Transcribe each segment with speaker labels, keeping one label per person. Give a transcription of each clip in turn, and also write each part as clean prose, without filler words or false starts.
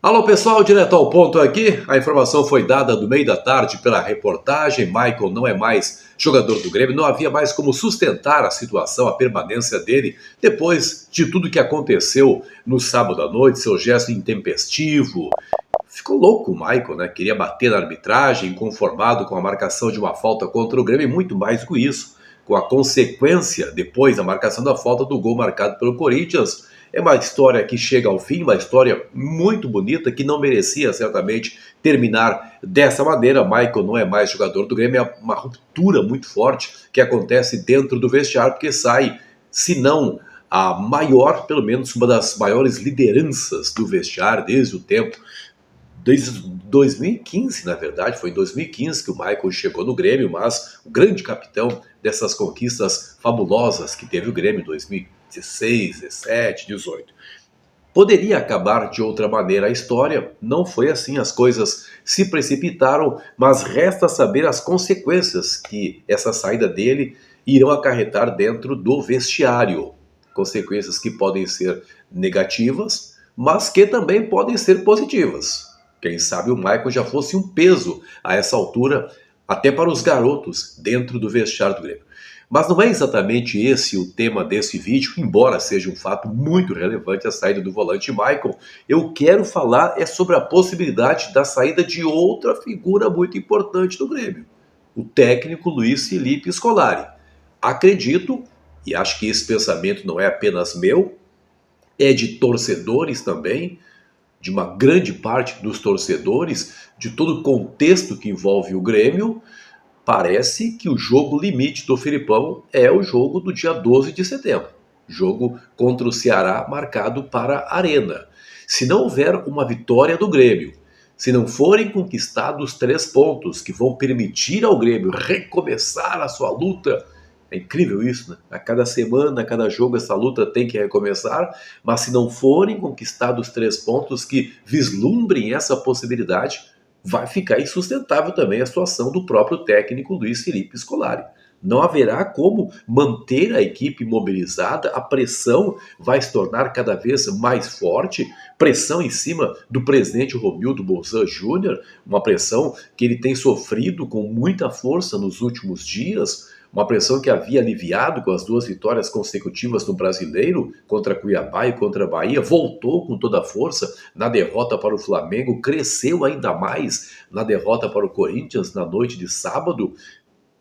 Speaker 1: Alô pessoal, direto ao ponto aqui. A informação foi dada no meio da tarde pela reportagem. Michael não é mais jogador do Grêmio, não havia mais como sustentar a situação, a permanência dele, depois de tudo que aconteceu no sábado à noite, seu gesto intempestivo. Ficou louco o Michael, né? Queria bater na arbitragem, inconformado com a marcação de uma falta contra o Grêmio e muito mais com isso, com a consequência, depois da marcação da falta, do gol marcado pelo Corinthians. É uma história que chega ao fim, uma história muito bonita, que não merecia certamente terminar dessa maneira. Michael não é mais jogador do Grêmio, é uma ruptura muito forte que acontece dentro do vestiário, porque sai, se não a maior, pelo menos uma das maiores lideranças do vestiário desde o tempo. Desde 2015, na verdade, foi em 2015 que o Michael chegou no Grêmio, mas o grande capitão dessas conquistas fabulosas que teve o Grêmio em 2016, 17, 18. Poderia acabar de outra maneira a história, não foi assim, as coisas se precipitaram, mas resta saber as consequências que essa saída dele irão acarretar dentro do vestiário. Consequências que podem ser negativas, mas que também podem ser positivas. Quem sabe o Michael já fosse um peso a essa altura, até para os garotos dentro do vestiário do Grêmio. Mas não é exatamente esse o tema desse vídeo, embora seja um fato muito relevante a saída do volante Michael. Eu quero falar sobre a possibilidade da saída de outra figura muito importante do Grêmio, o técnico Luiz Felipe Scolari. Acredito, e acho que esse pensamento não é apenas meu, é de torcedores também, de uma grande parte dos torcedores, de todo o contexto que envolve o Grêmio. Parece que o jogo limite do Filipão é o jogo do dia 12 de setembro. Jogo contra o Ceará marcado para a Arena. Se não houver uma vitória do Grêmio, se não forem conquistados 3 pontos que vão permitir ao Grêmio recomeçar a sua luta. É incrível isso, né? A cada semana, a cada jogo, essa luta tem que recomeçar, mas se não forem conquistados 3 pontos que vislumbrem essa possibilidade, vai ficar insustentável também a situação do próprio técnico Luiz Felipe Scolari. Não haverá como manter a equipe mobilizada, a pressão vai se tornar cada vez mais forte, pressão em cima do presidente Romildo Bolzan Júnior, uma pressão que ele tem sofrido com muita força nos últimos dias, uma pressão que havia aliviado com as 2 vitórias consecutivas no Brasileiro, contra Cuiabá e contra Bahia, voltou com toda a força na derrota para o Flamengo, cresceu ainda mais na derrota para o Corinthians na noite de sábado.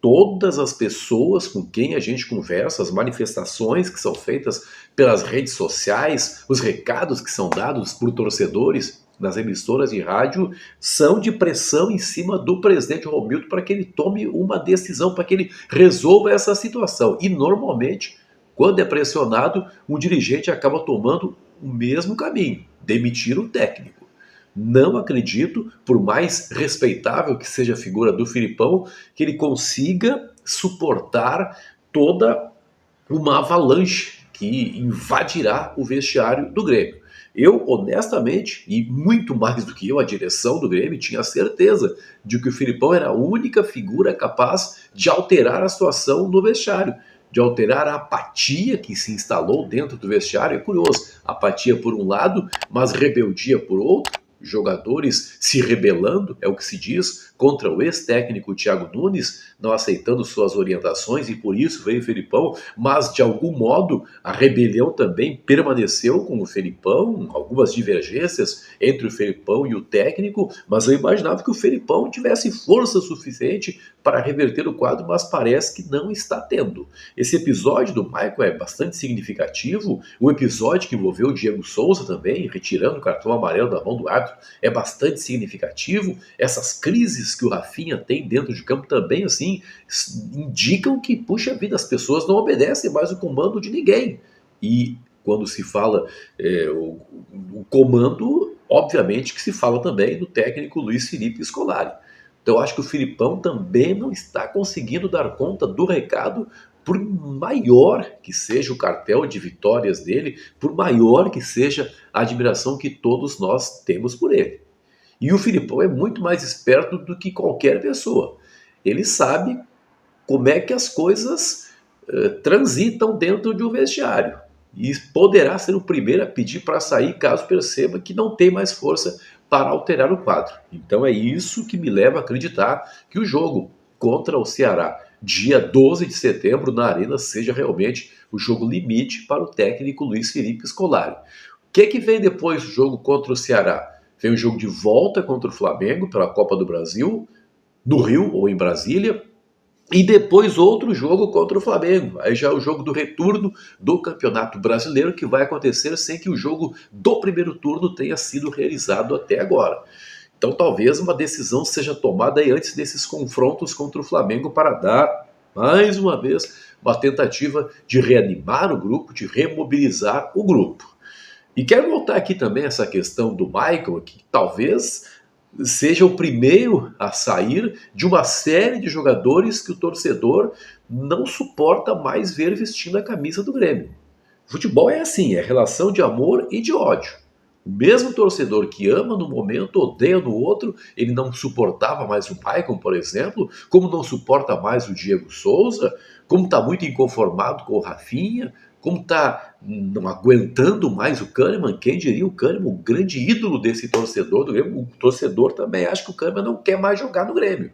Speaker 1: Todas as pessoas com quem a gente conversa, as manifestações que são feitas pelas redes sociais, os recados que são dados por torcedores nas emissoras de rádio, são de pressão em cima do presidente Romildo para que ele tome uma decisão, para que ele resolva essa situação. E normalmente, quando é pressionado, um dirigente acaba tomando o mesmo caminho, demitir o técnico. Não acredito, por mais respeitável que seja a figura do Filipão, que ele consiga suportar toda uma avalanche que invadirá o vestiário do Grêmio. Eu, honestamente, e muito mais do que eu, a direção do Grêmio, tinha certeza de que o Filipão era a única figura capaz de alterar a situação no vestiário, de alterar a apatia que se instalou dentro do vestiário. É curioso, apatia por um lado, mas rebeldia por outro. Jogadores se rebelando, é o que se diz, contra o ex-técnico Thiago Nunes, não aceitando suas orientações, e por isso veio o Felipão, mas de algum modo a rebelião também permaneceu com o Felipão, algumas divergências entre o Felipão e o técnico, mas eu imaginava que o Felipão tivesse força suficiente para reverter o quadro, mas parece que não está tendo. Esse episódio do Michael é bastante significativo, o episódio que envolveu o Diego Souza também, retirando o cartão amarelo da mão do árbitro, é bastante significativo. Essas crises que o Rafinha tem dentro de campo também, assim, indicam que, puxa vida, as pessoas não obedecem mais o comando de ninguém. E quando se fala o comando, obviamente que se fala também do técnico Luiz Felipe Scolari. Então eu acho que o Filipão também não está conseguindo dar conta do recado, por maior que seja o cartel de vitórias dele, por maior que seja a admiração que todos nós temos por ele. E o Filipão é muito mais esperto do que qualquer pessoa. Ele sabe como é que as coisas transitam dentro de um vestiário. e poderá ser o primeiro a pedir para sair caso perceba que não tem mais força para alterar o quadro. Então é isso que me leva a acreditar que o jogo contra o Ceará, dia 12 de setembro, na Arena, seja realmente o jogo limite para o técnico Luiz Felipe Scolari. O que vem depois do jogo contra o Ceará? Vem o jogo de volta contra o Flamengo pela Copa do Brasil, no Rio ou em Brasília, e depois outro jogo contra o Flamengo. Aí já é o jogo do retorno do Campeonato Brasileiro, que vai acontecer sem que o jogo do primeiro turno tenha sido realizado até agora. Então talvez uma decisão seja tomada aí antes desses confrontos contra o Flamengo para dar, mais uma vez, uma tentativa de reanimar o grupo, de remobilizar o grupo. E quero voltar aqui também essa questão do Michael, que talvez seja o primeiro a sair de uma série de jogadores que o torcedor não suporta mais ver vestindo a camisa do Grêmio. Futebol é assim, é relação de amor e de ódio. O mesmo torcedor que ama no momento, odeia no outro, ele não suportava mais o Maicon, por exemplo, como não suporta mais o Diego Souza, como está muito inconformado com o Rafinha, como está não aguentando mais o Kahneman. Quem diria o Kahneman, o grande ídolo desse torcedor do Grêmio? O torcedor também acha que o Kahneman não quer mais jogar no Grêmio.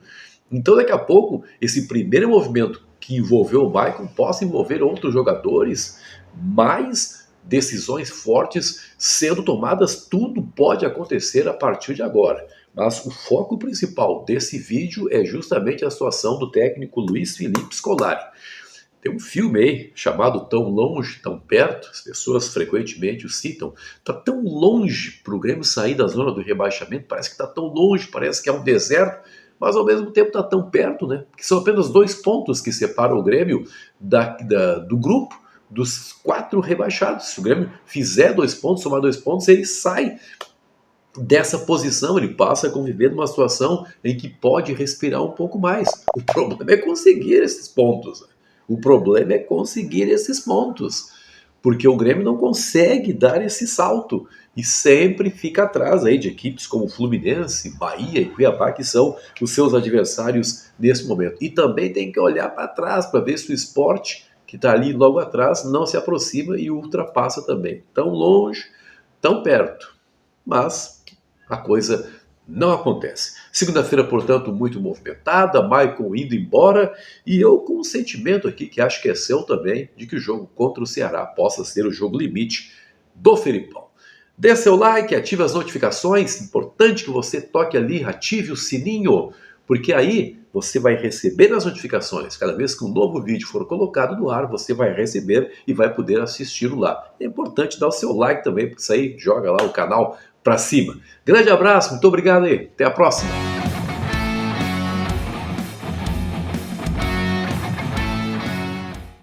Speaker 1: Então daqui a pouco, esse primeiro movimento que envolveu o Maicon possa envolver outros jogadores, mais decisões fortes sendo tomadas, tudo pode acontecer a partir de agora. Mas o foco principal desse vídeo é justamente a situação do técnico Luiz Felipe Scolari. Tem um filme aí chamado Tão Longe, Tão Perto, as pessoas frequentemente o citam. Está tão longe para o Grêmio sair da zona do rebaixamento, parece que está tão longe, parece que é um deserto, mas ao mesmo tempo está tão perto, né? Que são apenas 2 pontos que separam o Grêmio do grupo dos 4 rebaixados. Se o Grêmio fizer 2 pontos, somar 2 pontos, ele sai dessa posição, ele passa a conviver numa situação em que pode respirar um pouco mais. O problema é conseguir esses pontos. O problema é conseguir esses pontos, porque o Grêmio não consegue dar esse salto e sempre fica atrás aí de equipes como Fluminense, Bahia e Cuiabá, que são os seus adversários nesse momento. E também tem que olhar para trás para ver se o Sport, que está ali logo atrás, não se aproxima e ultrapassa também. Tão longe, tão perto, mas a coisa não acontece. Segunda-feira, portanto, muito movimentada, Maicon indo embora, e eu com um sentimento aqui, que acho que é seu também, de que o jogo contra o Ceará possa ser o jogo limite do Felipão. Dê seu like, ative as notificações, importante que você toque ali, ative o sininho, porque aí você vai receber as notificações. Cada vez que um novo vídeo for colocado no ar, você vai receber e vai poder assistir lá. É importante dar o seu like também, porque isso aí joga lá o canal para cima. Grande abraço, muito obrigado aí, até a próxima.